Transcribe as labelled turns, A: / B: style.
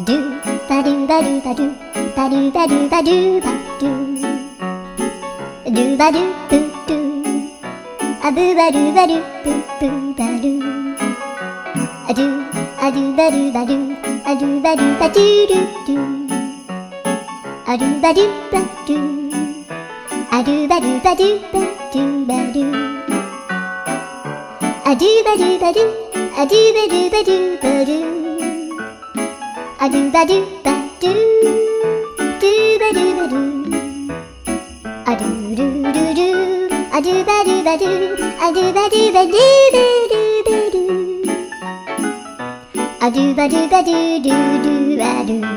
A: ドゥバドゥバドゥバドゥバドゥバドゥバドゥバドゥドゥバドゥブドゥアブバドゥバドゥブブバドゥアドゥアドゥバドゥバドゥアドゥバドゥバドゥドゥドゥアドゥバドゥバドゥアドゥバドゥバドゥバドゥバドゥアドゥバドゥバドゥアドゥバドゥバドゥバドゥアドゥバドゥバドゥドゥバドゥバドゥアドゥルルルアドゥバドゥバドゥアドゥバドゥバドゥバドゥバドゥアドゥバドゥバドゥドゥドゥバドゥ